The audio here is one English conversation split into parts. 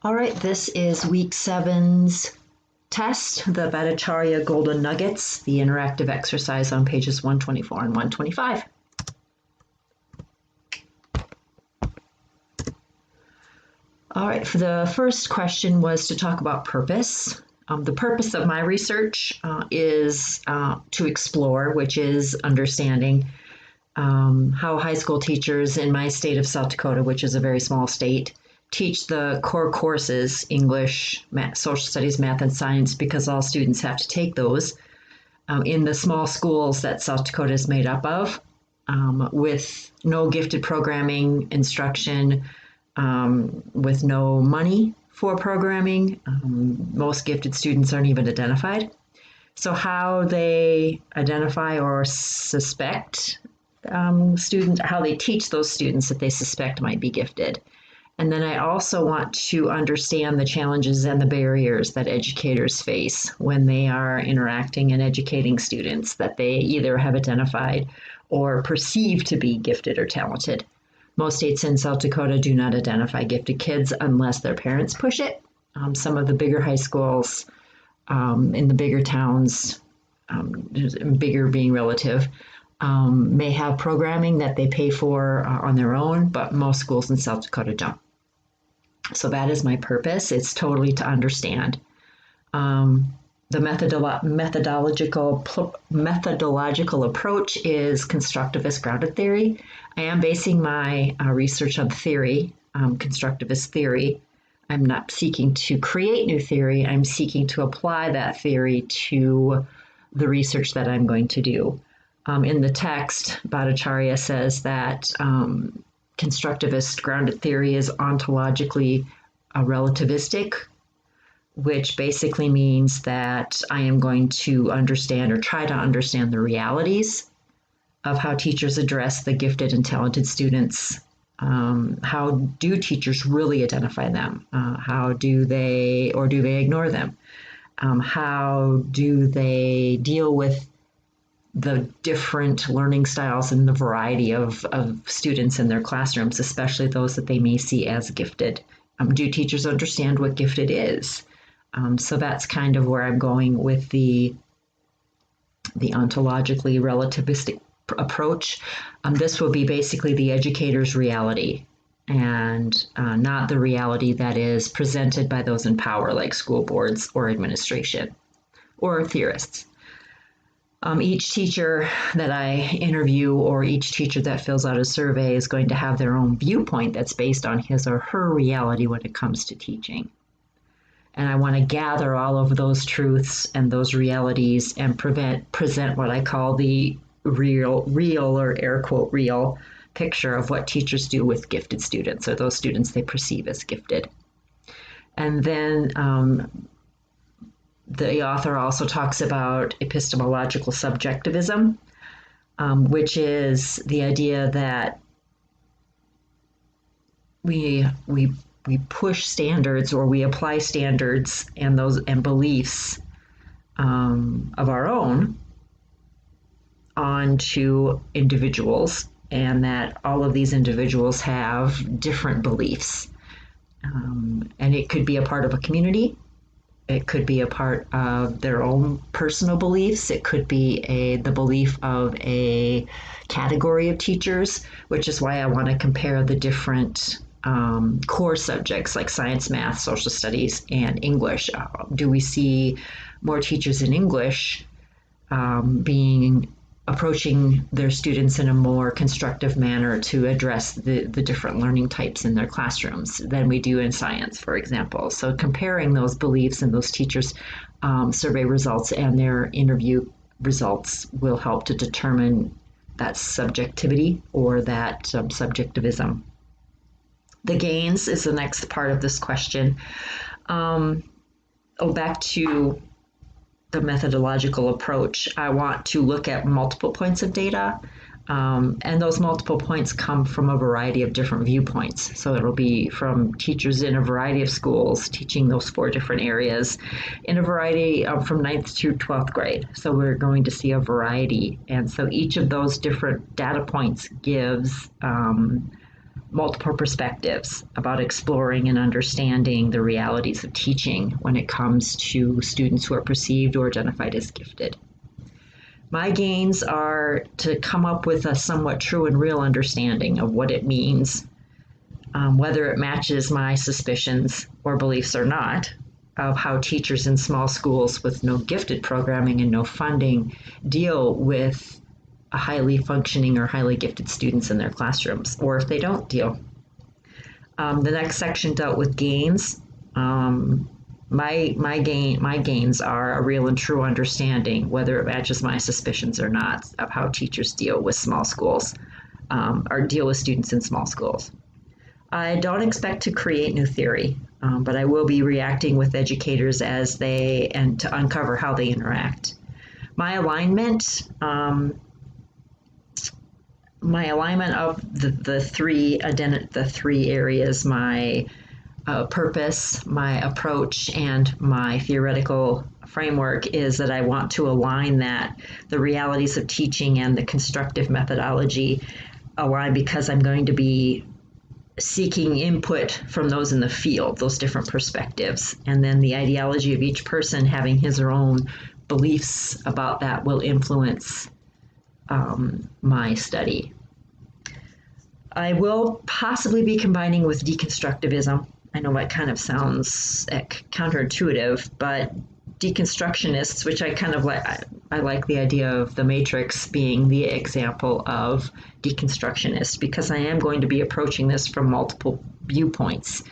All right, this is week 7's test, the Bhattacharya Golden Nuggets, the interactive exercise on pages 124 and 125. All right, for the first question was to talk about purpose. The purpose of my research is to explore, which is understanding how high school teachers in my state of South Dakota, which is a very small state, teach the core courses, English, math, social studies, math, and science, because all students have to take those in the small schools that South Dakota is made up of, with no gifted programming instruction, with no money for programming. Most gifted students aren't even identified. So how they identify or suspect students, how they teach those students that they suspect might be gifted. And then I also want to understand the challenges and the barriers that educators face when they are interacting and educating students that they either have identified or perceive to be gifted or talented. Most states in South Dakota do not identify gifted kids unless their parents push it. Some of the bigger high schools in the bigger towns, bigger being relative, may have programming that they pay for on their own, but most schools in South Dakota don't. So that is my purpose. It's totally to understand. The methodological approach is constructivist grounded theory. I am basing my research on theory, constructivist theory. I'm not seeking to create new theory. I'm seeking to apply that theory to the research that I'm going to do. In the text, Bhattacharya says that constructivist grounded theory is ontologically relativistic, which basically means that I am going to understand or try to understand the realities of how teachers address the gifted and talented students. How do teachers really identify them? How do they, or do they ignore them? How do they deal with the different learning styles and the variety of students in their classrooms, especially those that they may see as gifted? Do teachers understand what gifted is? So that's kind of where I'm going with the ontologically relativistic approach. This will be basically the educator's reality and not the reality that is presented by those in power like school boards or administration or theorists. Each teacher that I interview or each teacher that fills out a survey is going to have their own viewpoint that's based on his or her reality when it comes to teaching. And I want to gather all of those truths and those realities and present what I call the real or air quote real picture of what teachers do with gifted students, or those students they perceive as gifted. And then the author also talks about epistemological subjectivism, which is the idea that we push standards, or we apply standards and beliefs of our own onto individuals, and that all of these individuals have different beliefs. And it could be a part of a community. It could be a part of their own personal beliefs. It could be the belief of a category of teachers, which is why I want to compare the different core subjects like science, math, social studies, and English. Do we see more teachers in English approaching their students in a more constructive manner to address the different learning types in their classrooms than we do in science, for example? So comparing those beliefs and those teachers' survey results and their interview results will help to determine that subjectivity or that subjectivism. The gains is the next part of this question. Back to the methodological approach. I want to look at multiple points of data, and those multiple points come from a variety of different viewpoints. So it'll be from teachers in a variety of schools teaching those 4 different areas in a variety from 9th to 12th grade. So we're going to see a variety. And so each of those different data points gives multiple perspectives about exploring and understanding the realities of teaching when it comes to students who are perceived or identified as gifted. My gains are to come up with a somewhat true and real understanding of what it means, whether it matches my suspicions or beliefs or not, of how teachers in small schools with no gifted programming and no funding deal with a highly functioning or highly gifted students in their classrooms, or if they don't deal. The next section dealt with gains. My gains are a real and true understanding, whether it matches my suspicions or not, of how teachers deal with small schools, or deal with students in small schools. I don't expect to create new theory, but I will be reacting with educators and to uncover how they interact. My alignment of the three areas, my purpose, my approach, and my theoretical framework, is that I want to align the realities of teaching and the constructive methodology align, because I'm going to be seeking input from those in the field, those different perspectives. And then the ideology of each person having his or own beliefs about that will influence my study. I will possibly be combining with deconstructivism. I know that kind of sounds counterintuitive, but deconstructionists, which I kind of like, I like the idea of the Matrix being the example of deconstructionist, because I am going to be approaching this from multiple viewpoints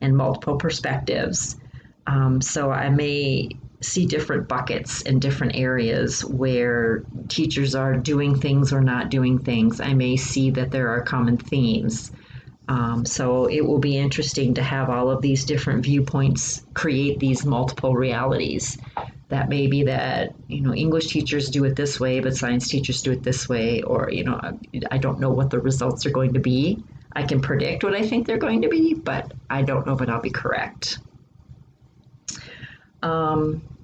and multiple perspectives. So I may see different buckets in different areas where teachers are doing things or not doing things. I may see that there are common themes. So it will be interesting to have all of these different viewpoints create these multiple realities. That may be that, English teachers do it this way, but science teachers do it this way, or, I don't know what the results are going to be. I can predict what I think they're going to be, but I don't know if I'll be correct.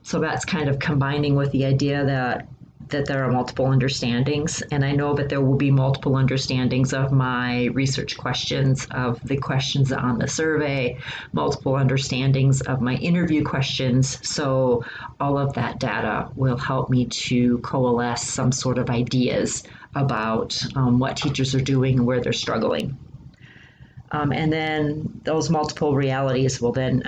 So that's kind of combining with the idea that there are multiple understandings, and I know that there will be multiple understandings of my research questions, of the questions on the survey, multiple understandings of my interview questions. So all of that data will help me to coalesce some sort of ideas about what teachers are doing and where they're struggling. And then those multiple realities will then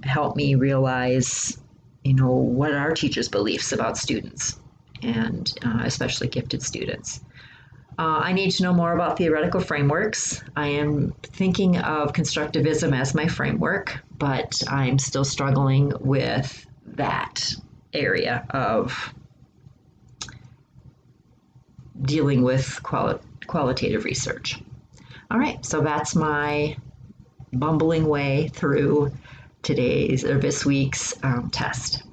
help me realize, what are teachers' beliefs about students, and especially gifted students. I need to know more about theoretical frameworks. I am thinking of constructivism as my framework, but I'm still struggling with that area of dealing with qualitative research. All right, so that's my bumbling way through this week's test.